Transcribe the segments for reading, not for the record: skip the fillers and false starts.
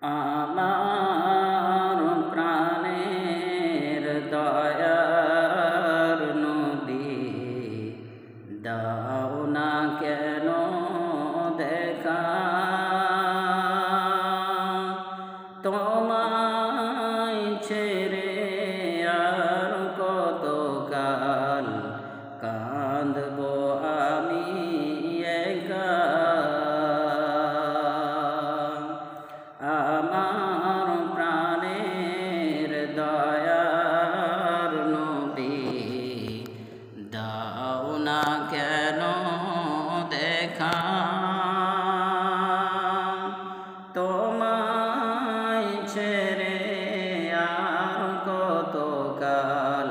আমার প্রাণের দয়ার নবী, দাও না কেন দেখা, তোমায় ছেড়ে আর কতকাল কাঁদব আমি একা। আমার প্রাণের দয়ার নবী, দাও না কেন দেখা, তোমায় ছেড়ে আর কতকাল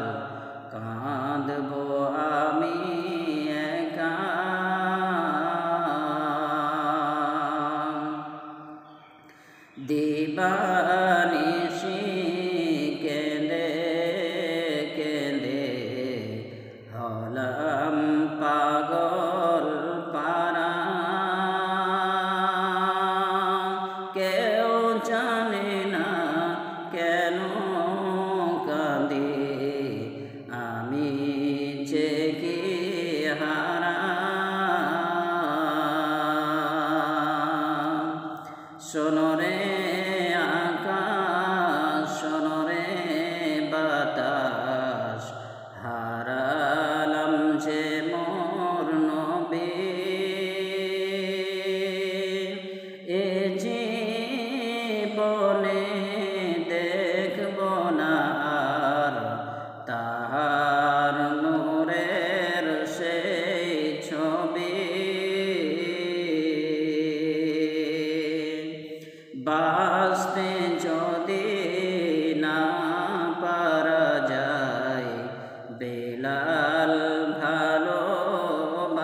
কাঁদব আমি একা। দিবানিশি কেঁদে কেঁদে হলাম পাগল পারা, কেউ জানে না কেন কাঁদে আমি যে কি হারা। শোনো রে আকাশ, শোনো রে বাতাস, হারালাম যে মোর নবী। এ জীবনে দেখব না আর তাহার নূরের সেই ছবি। বাঁচতে যদি না পারা যায় বেলাল ভালোবাসা,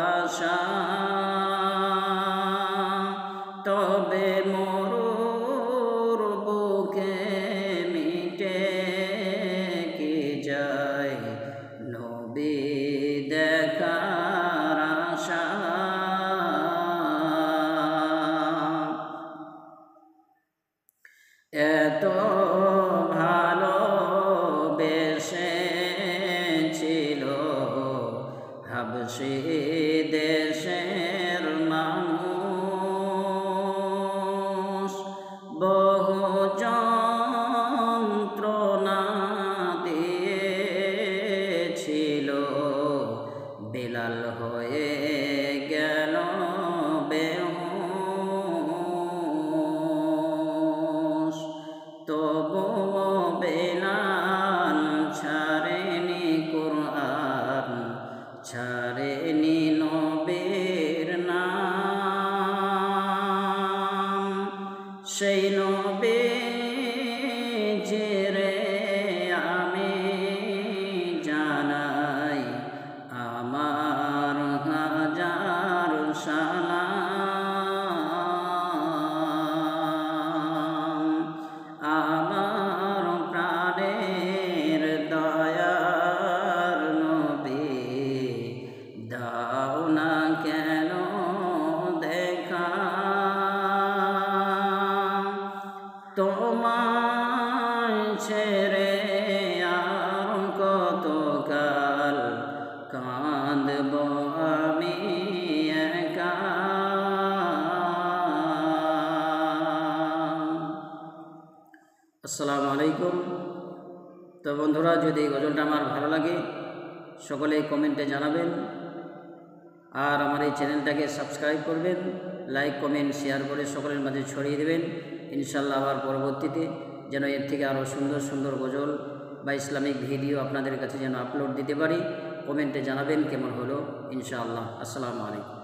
তবে মরুর বুকে মিটে কি যায় নবী দেখার আশা। এত ভালোবেসেছিল হাবশী দেশের মানুষ, বহু যন্ত্রণা দিয়েছিল, বেলাল হয়ে গেল বেহুশ। তবুও বেলাল ছাড়েনি কুরআন, ছাড়েনি নবীর নাম। সেই নবীজিরে আমি জানাই আমার হাজার সালাম। আমার প্রাণের দয়ার নবী, দাও না কেন দেখা, তোমায় ছেড়ে আর কতকাল কাঁদব আমি একা। আসসালামু আলাইকুম। তো বন্ধুরা, যদি এই গজলটা আমার ভালো লাগে সকলেই কমেন্টে জানাবেন, আর আমার এই চ্যানেলটাকে সাবস্ক্রাইব করবেন, লাইক কমেন্ট শেয়ার করে সকলের মাঝে ছড়িয়ে দেবেন। ইনশাল্লাহ আবার পরবর্তীতে যেন এর থেকে আরও সুন্দর সুন্দর গজল বা ইসলামিক ভিডিও আপনাদের কাছে যেন আপলোড দিতে পারি। কমেন্টে জানাবেন কেমন হলো ইনশাআল্লাহ। আসসালামু আলাইকুম।